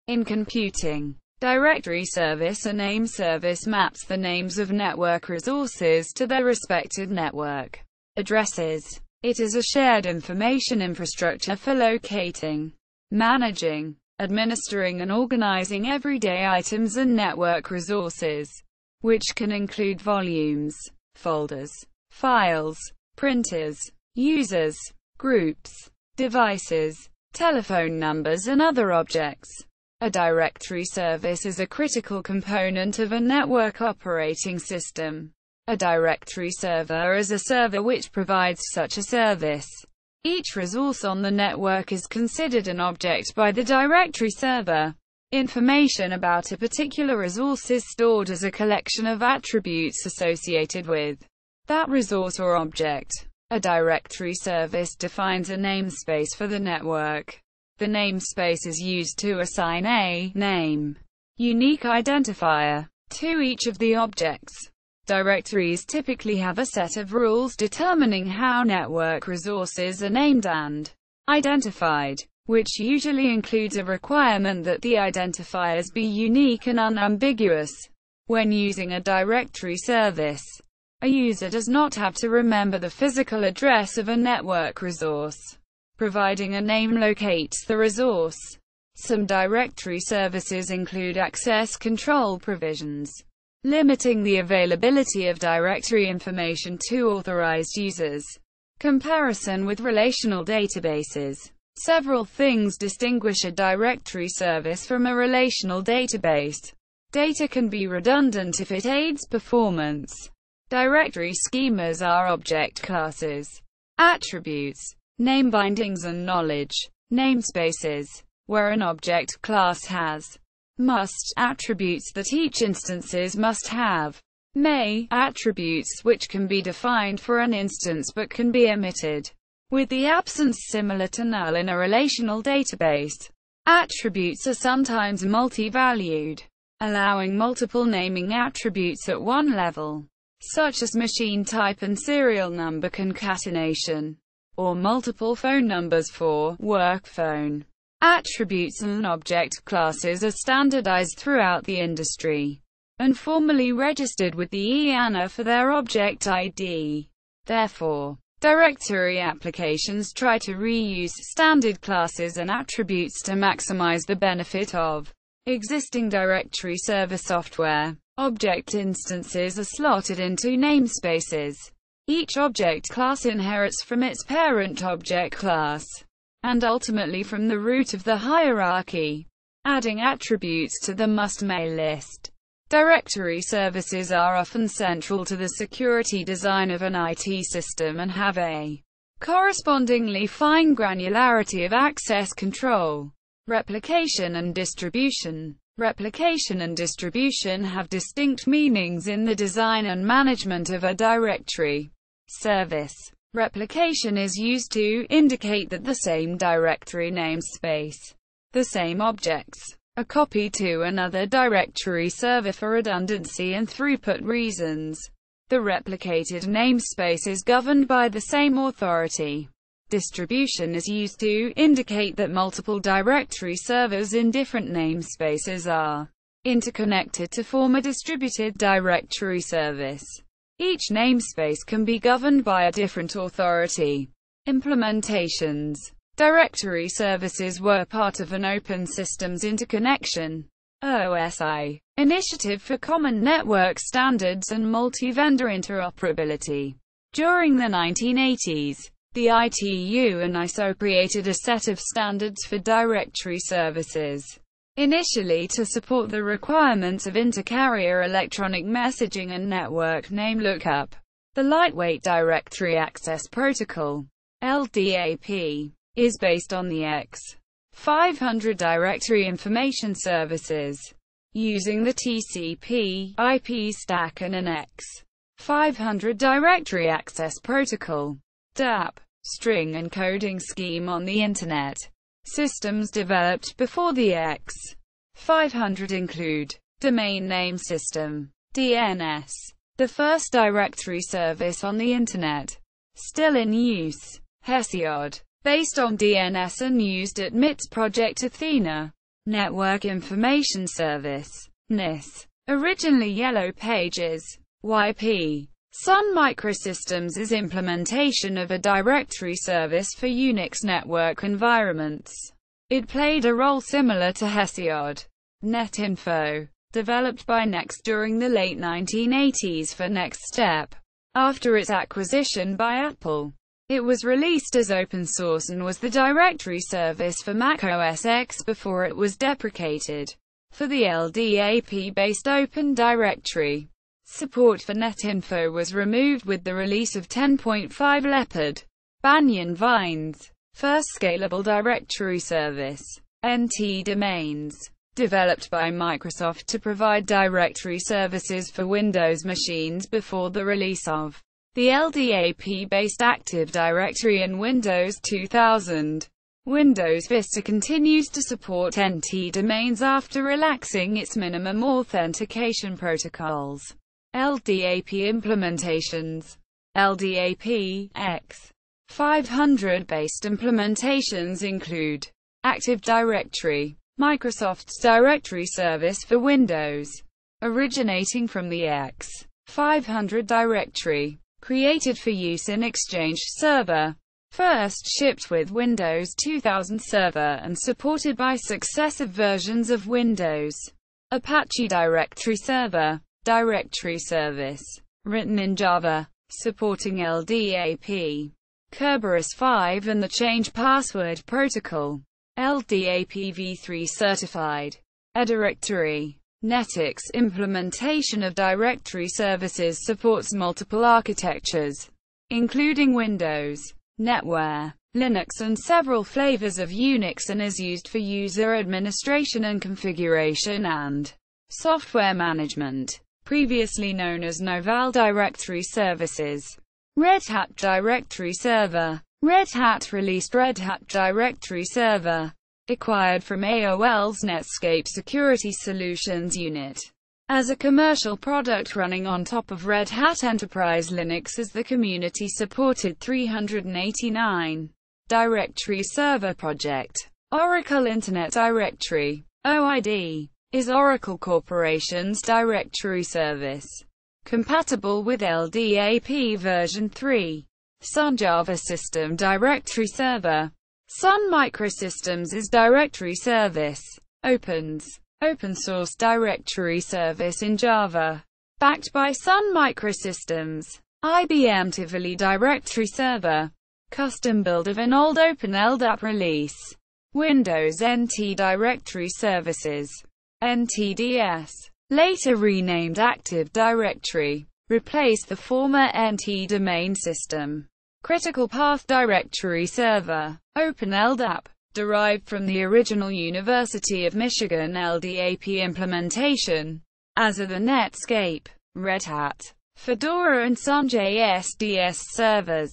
In computing, directory service, a name service maps the names of network resources to their respective network addresses. It is a shared information infrastructure for locating, managing, administering and organizing everyday items and network resources, which can include volumes, folders, files, printers, users, groups, devices, telephone numbers and other objects. A directory service is a critical component of a network operating system. A directory server is a server which provides such a service. Each resource on the network is considered an object by the directory server. Information about a particular resource is stored as a collection of attributes associated with that resource or object. A directory service defines a namespace for the network. The namespace is used to assign a name, unique identifier, to each of the objects. Directories typically have a set of rules determining how network resources are named and identified, which usually includes a requirement that the identifiers be unique and unambiguous. When using a directory service, a user does not have to remember the physical address of a network resource, providing a name locates the resource. Some directory services include access control provisions, limiting the availability of directory information to authorized users. Comparison with relational databases. Several things distinguish a directory service from a relational database. Data can be redundant if it aids performance. Directory schemas are object classes, attributes, name bindings and knowledge. Namespaces, where an object class has must attributes that each instances must have. May attributes which can be defined for an instance but can be omitted, with the absence similar to null in a relational database. Attributes are sometimes multi-valued, allowing multiple naming attributes at one level, such as machine type and serial number concatenation, or multiple phone numbers for work phone. Attributes and object classes are standardized throughout the industry, and formally registered with the IANA for their object ID. Therefore, directory applications try to reuse standard classes and attributes to maximize the benefit of existing directory server software. Object instances are slotted into namespaces. Each object class inherits from its parent object class, and ultimately from the root of the hierarchy. Adding attributes to the must-may list. Directory services are often central to the security design of an IT system and have a correspondingly fine granularity of access control. Replication and distribution. Replication and distribution have distinct meanings in the design and management of a directory service. Replication is used to indicate that the same directory namespace, the same objects, are copied to another directory server for redundancy and throughput reasons. The replicated namespace is governed by the same authority. Distribution is used to indicate that multiple directory servers in different namespaces are interconnected to form a distributed directory service. Each namespace can be governed by a different authority. Implementations. Directory services were part of an Open Systems Interconnection (OSI) initiative for common network standards and multi-vendor interoperability. During the 1980s, the ITU and ISO created a set of standards for directory services, initially to support the requirements of intercarrier electronic messaging and network name lookup. The Lightweight Directory Access Protocol (LDAP) is based on the X500 Directory Information Services, using the TCP/IP stack and an X500 Directory Access Protocol (DAP) string encoding scheme on the Internet. Systems developed before the X500 include Domain Name System (DNS), the first directory service on the Internet, still in use. Hesiod, based on DNS and used at MIT's Project Athena. Network Information Service, NIS. Originally Yellow Pages, YP. Sun Microsystems is implementation of a directory service for Unix network environments. It played a role similar to Hesiod. Netinfo, developed by Next during the late 1980s for Next Step. After its acquisition by Apple, it was released as open source and was the directory service for Mac OS X before it was deprecated for the LDAP-based Open Directory. Support for Netinfo was removed with the release of 10.5 Leopard. Banyan Vines, first scalable directory service. NT Domains, developed by Microsoft to provide directory services for Windows machines before the release of the LDAP-based Active Directory in Windows 2000. Windows Vista continues to support NT domains after relaxing its minimum authentication protocols. LDAP implementations. LDAP X 500-based implementations include Active Directory, Microsoft's directory service for Windows, originating from the X 500 directory, created for use in Exchange Server, first shipped with Windows 2000 Server and supported by successive versions of Windows. Apache Directory Server, directory service, written in Java, supporting LDAP. Kerberos 5 and the Change Password Protocol. LDAP v3 certified. A directory. Netix implementation of directory services supports multiple architectures, including Windows, NetWare, Linux and several flavors of Unix, and is used for user administration and configuration and software management. Previously known as Novell Directory Services. Red Hat Directory Server. Red Hat released Red Hat Directory Server, acquired from AOL's Netscape Security Solutions unit, as a commercial product running on top of Red Hat Enterprise Linux as the community-supported 389 Directory Server project. Oracle Internet Directory, OID, is Oracle Corporation's directory service, compatible with LDAP version 3. Sun Java System Directory Server. Sun Microsystems is directory service. Open source directory service in Java. Backed by Sun Microsystems. IBM Tivoli Directory Server. Custom build of an old Open LDAP release. Windows NT Directory Services. NTDS. Later renamed Active Directory. Replaced the former NT domain system. Critical Path Directory Server. Open LDAP. Derived from the original University of Michigan LDAP implementation, as are the Netscape, Red Hat, Fedora and Sun JSDS servers.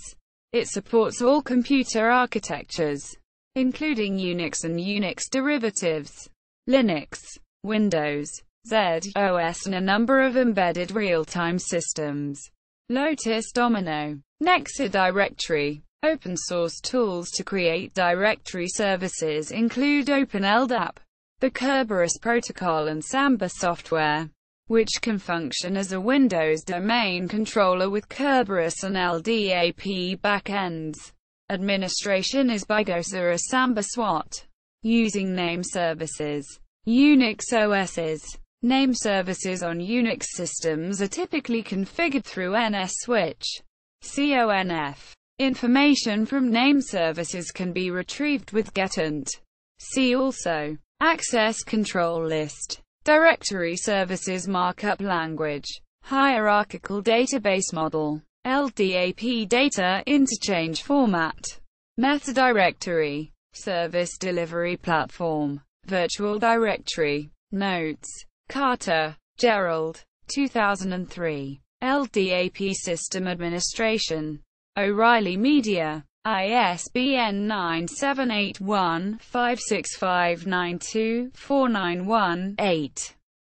It supports all computer architectures, including Unix and Unix derivatives, Linux, Windows, Z OS and a number of embedded real-time systems. Lotus Domino. Nexa Directory. Open source tools to create directory services include OpenLDAP, the Kerberos protocol and Samba software, which can function as a Windows domain controller with Kerberos and LDAP backends. Administration is by Gosa as Samba SWAT. Using name services. Unix OSs. Name services on Unix systems are typically configured through NSSwitch. CONF. Information from name services can be retrieved with getInt. See also. Access control list. Directory services markup language. Hierarchical database model. LDAP data interchange format. Metadirectory. Service delivery platform. Virtual directory. Notes. Carter, Gerald. 2003. LDAP system administration. O'Reilly Media. ISBN 9781565924918.